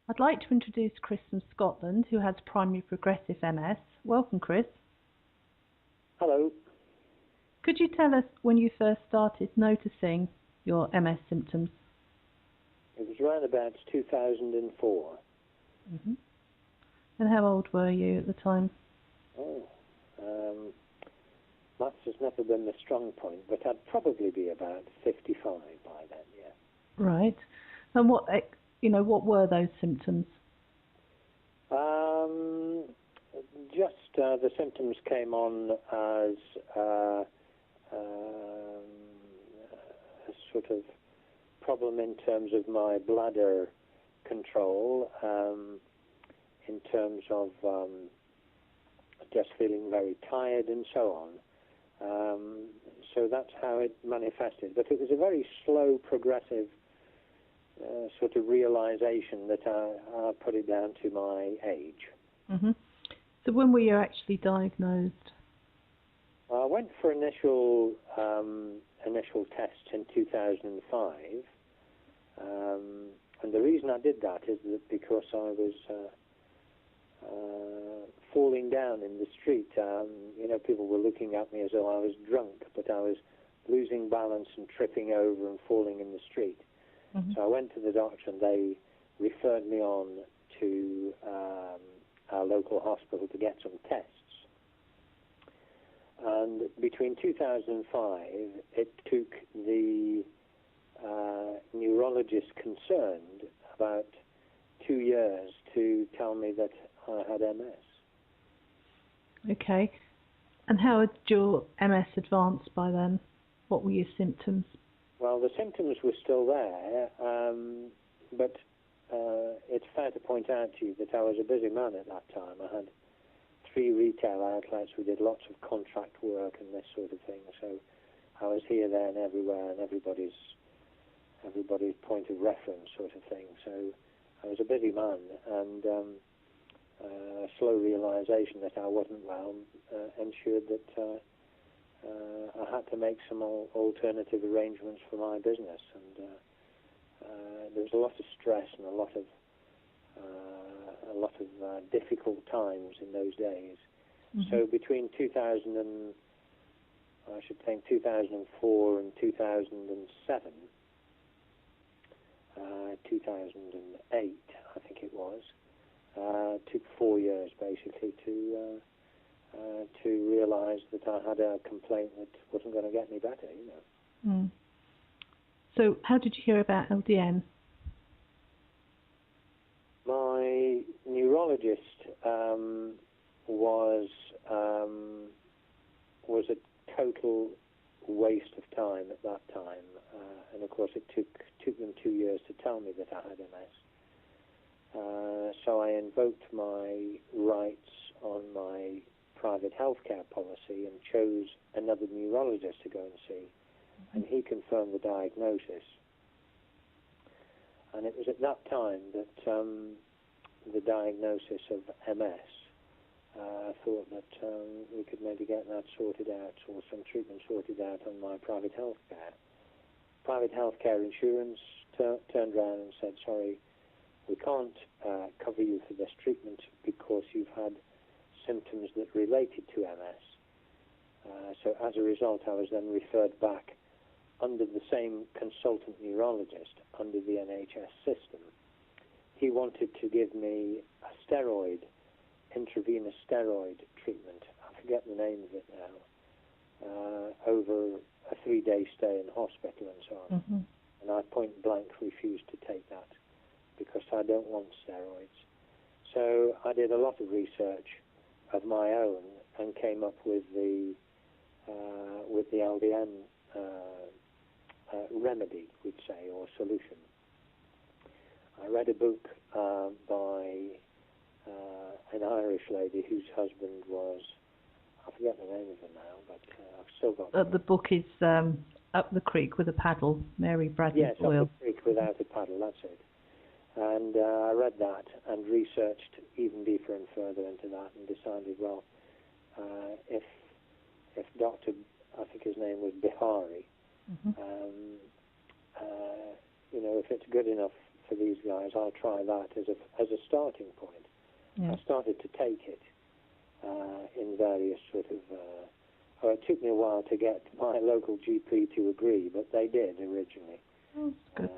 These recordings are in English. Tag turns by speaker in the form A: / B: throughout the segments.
A: I'd like to introduce Chris from Scotland, who has primary progressive MS. Welcome, Chris.
B: Hello.
A: Could you tell us when you first started noticing your MS symptoms?
B: It was around about 2004.
A: Mm-hmm. And how old were you at the time?
B: Maths has never been my strong point, but I'd probably be about 55 by then, yeah.
A: Right. And what were those symptoms?
B: The symptoms came on as a sort of problem in terms of my bladder control, in terms of just feeling very tired and so on. So that's how it manifested. But it was a very slow, progressive sort of realization that I put it down to my age.
A: Mm-hmm. So when were you actually diagnosed?
B: I went for initial tests in 2005, and the reason I did that is that because I was falling down in the street. People were looking at me as though I was drunk, but I was losing balance and tripping over and falling in the street. Mm-hmm. So I went to the doctor and they referred me on to our local hospital to get some tests. And between 2005, it took the neurologist concerned about 2 years to tell me that I had MS.
A: Okay. And how had your MS advanced by then? What were your symptoms?
B: Well, the symptoms were still there, but it's fair to point out to you that I was a busy man at that time. I had 3 retail outlets. We did lots of contract work and this sort of thing. So I was here, there, and everywhere, and everybody's point of reference sort of thing. So I was a busy man, and a slow realization that I wasn't well ensured that I had to make some alternative arrangements for my business, and there was a lot of stress and a lot of difficult times in those days. Mm-hmm. So between 2004 and 2007, 2008, I think it was. Took 4 years basically to realise that I had a complaint that wasn't going to get any better,
A: Mm. So how did you hear about LDN?
B: My neurologist was a total waste of time at that time, and of course it took them 2 years to tell me that I had MS. So I invoked my rights on my private healthcare policy and chose another neurologist to go and see, and he confirmed the diagnosis. And it was at that time that the diagnosis of MS, I thought that we could maybe get that sorted out, or some treatment sorted out on my private healthcare. Private healthcare insurance turned around and said, sorry, we can't cover you for this treatment because you've had symptoms that related to MS. So as a result, I was then referred back under the same consultant neurologist under the NHS system. He wanted to give me a intravenous steroid treatment. I forget the name of it now, over a 3-day stay in hospital and so on. Mm-hmm. And I point blank refused to take that because I don't want steroids. So I did a lot of research of my own and came up with the LDN remedy, we'd say, or solution. I read a book by an Irish lady whose husband was, I forget the name of her now, but I've still got
A: the book is Up the Creek with a Paddle, Mary Bradley Boyle.
B: Yes, Up the Creek Without a Paddle, that's it. And I read that and researched even deeper and further into that and decided, well, if Dr. I think his name was Bihari, mm-hmm. If it's good enough for these guys, I'll try that as a starting point.
A: Yeah.
B: I started to take it in various sort of. It took me a while to get my local GP to agree, but they did originally.
A: Oh, that's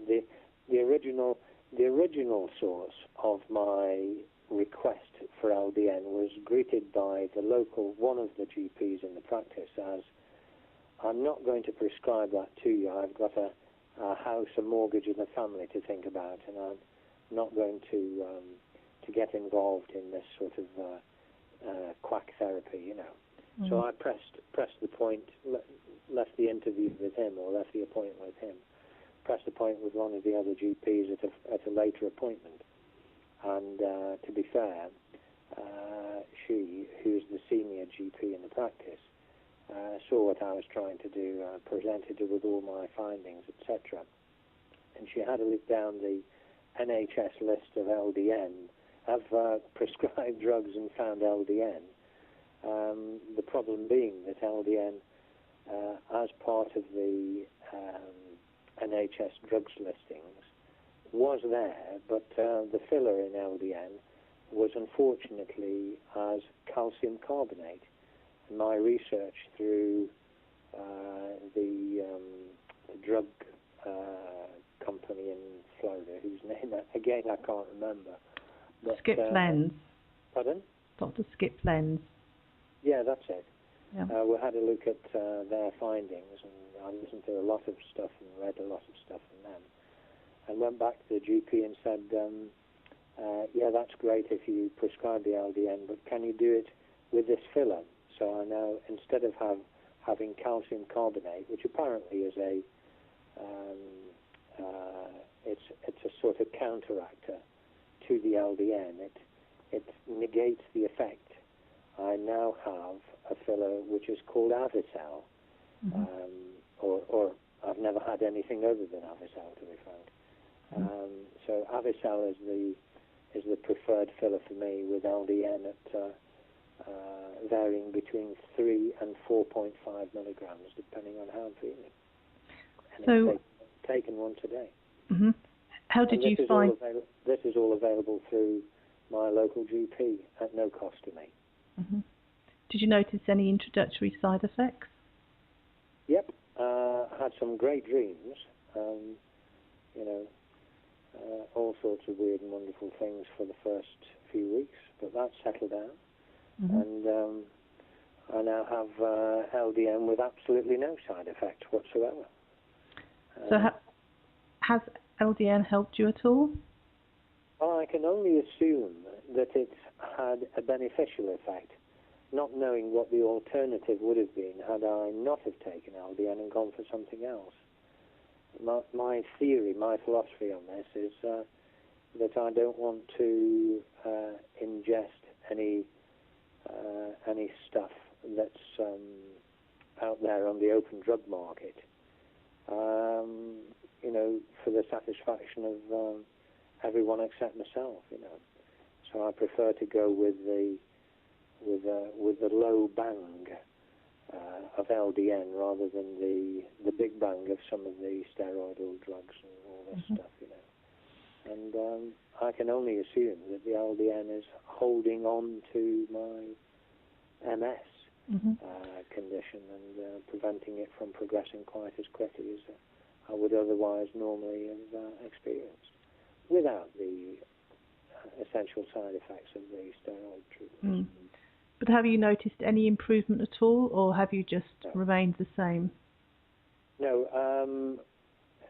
A: good.
B: The original source of my request for LDN was greeted by one of the GPs in the practice as, I'm not going to prescribe that to you. I've got a house, a mortgage, and a family to think about, and I'm not going to get involved in this sort of quack therapy, you know.
A: Mm.
B: So I pressed the point, left the interview with him, or left the appointment with him, pressed the point with one of the other GPs at a later appointment. And to be fair, she, who's the senior GP in the practice, saw what I was trying to do, presented her with all my findings, etc. And she had a look down the NHS list of LDN, of prescribed drugs, and found LDN. The problem being that LDN, as part of the NHS drugs listings, was there, but the filler in LDN was unfortunately as calcium carbonate. And my research through the drug company in Florida, whose name, again, I can't remember. But,
A: Skip Lenz.
B: Pardon?
A: Dr. Skip Lenz.
B: Yeah, that's it.
A: Yeah.
B: We had a look at their findings, and I listened to a lot of stuff and read a lot of stuff from them, and went back to the GP and said, yeah, that's great if you prescribe the LDN, but can you do it with this filler? So I now, instead of having calcium carbonate, which apparently is it's a sort of counteractor to the LDN, it negates the effect. I now have a filler which is called Avicel,
A: Mm-hmm.
B: or I've never had anything other than Avicel, to be frank. So Avicel is the preferred filler for me, with LDN at varying between 3 and 4.5 milligrams, depending on how I'm feeling. And
A: So,
B: it's taken once a day.
A: Mm-hmm. How did you find?
B: This is all available through my local GP at no cost to me.
A: Mm-hmm. Did you notice any introductory side effects?
B: Yep, I had some great dreams, all sorts of weird and wonderful things for the first few weeks, but that settled down.
A: Mm-hmm.
B: And I now have LDN with absolutely no side effects whatsoever.
A: So has LDN helped you at all?
B: I can only assume that it's had a beneficial effect, not knowing what the alternative would have been had I not have taken LDN and gone for something else. My theory, my philosophy on this is that I don't want to ingest any stuff that's out there on the open drug market, for the satisfaction of everyone except myself, So I prefer to go with the low bang of LDN rather than the big bang of some of the steroidal drugs and all this stuff, And I can only assume that the LDN is holding on to my MS condition and preventing it from progressing quite as quickly as I would otherwise normally have experienced, without the essential side effects of the steroid treatment.
A: But have you noticed any improvement at all, or have you just remained the same?
B: No,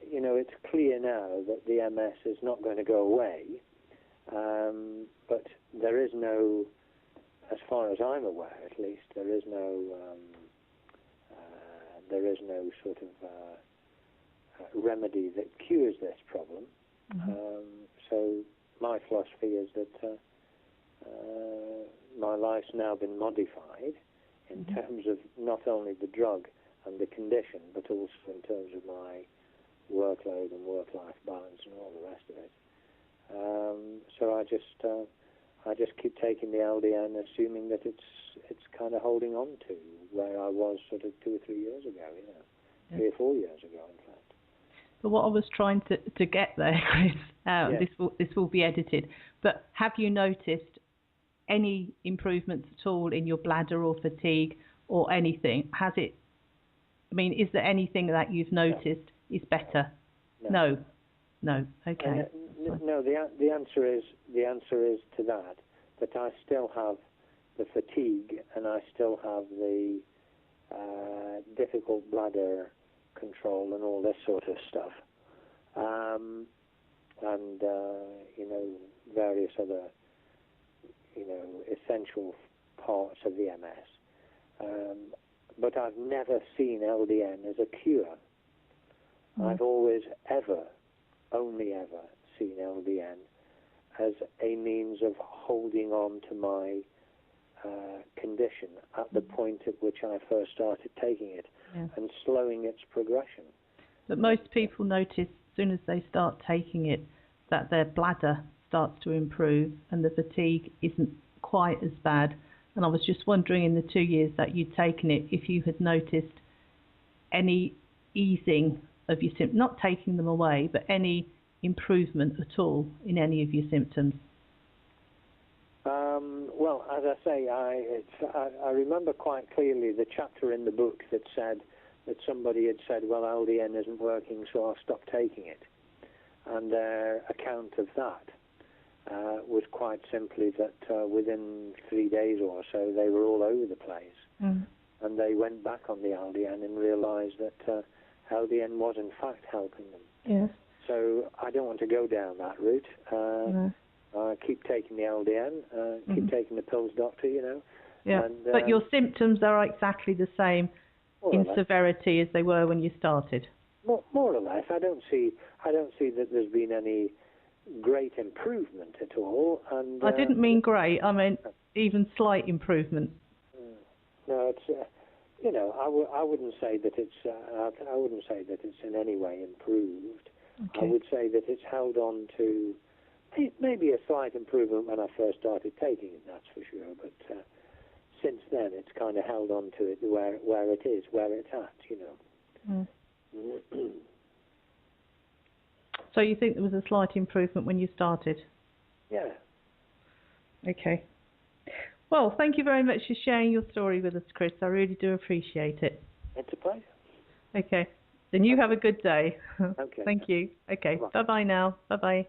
B: it's clear now that the MS is not going to go away, but there is no, as far as I'm aware at least, there is no sort of remedy that cures this problem. So my philosophy is that my life's now been modified in terms of not only the drug and the condition, but also in terms of my workload and work-life balance and all the rest of it. So I just keep taking the LDN, assuming that it's kind of holding on to where I was sort of 2 or 3 years ago, 3 or 4 years ago, in fact.
A: But what I was trying to get there, Chris,
B: Yes.
A: this will be edited, but have you noticed any improvements at all in your bladder or fatigue or anything? Has it, I mean, is there anything that you've noticed is better? No. Okay.
B: No. The answer is to that I still have the fatigue and I still have the difficult bladder control and all this sort of stuff, and various other essential parts of the MS. But I've never seen LDN as a cure. I've always only ever seen LDN as a means of holding on to my condition at the point at which I first started taking it, and slowing its progression.
A: But most people notice as soon as they start taking it that their bladder starts to improve and the fatigue isn't quite as bad. And I was just wondering, in the 2 years that you'd taken it, if you had noticed any easing of your symptoms, not taking them away, but any improvement at all in any of your symptoms.
B: Well, as I say, I remember quite clearly the chapter in the book that said that somebody had said, well, LDN isn't working, so I'll stop taking it. And their account of that was quite simply that within 3 days or so, they were all over the place. And they went back on the LDN and realized that LDN was in fact helping them.
A: Yes.
B: So I don't want to go down that route. Keep taking the LDN, keep taking the pills, doctor,
A: Yeah.
B: And,
A: but your symptoms are exactly the same in severity as they were when you started.
B: More or less. I don't see that there's been any great improvement at all. And
A: I didn't mean great. I meant even slight improvement.
B: No, it's I wouldn't say that it's in any way improved.
A: Okay.
B: I would say that it's held on to maybe a slight improvement when I first started taking it, that's for sure. But since then, it's kind of held on to it where it is, where it's at,
A: So you think there was a slight improvement when you started?
B: Yeah.
A: Okay. Well, thank you very much for sharing your story with us, Chris. I really do appreciate it.
B: It's a pleasure.
A: Okay. Then you have a good day.
B: Okay.
A: Thank you. Okay. Bye-bye now. Bye-bye.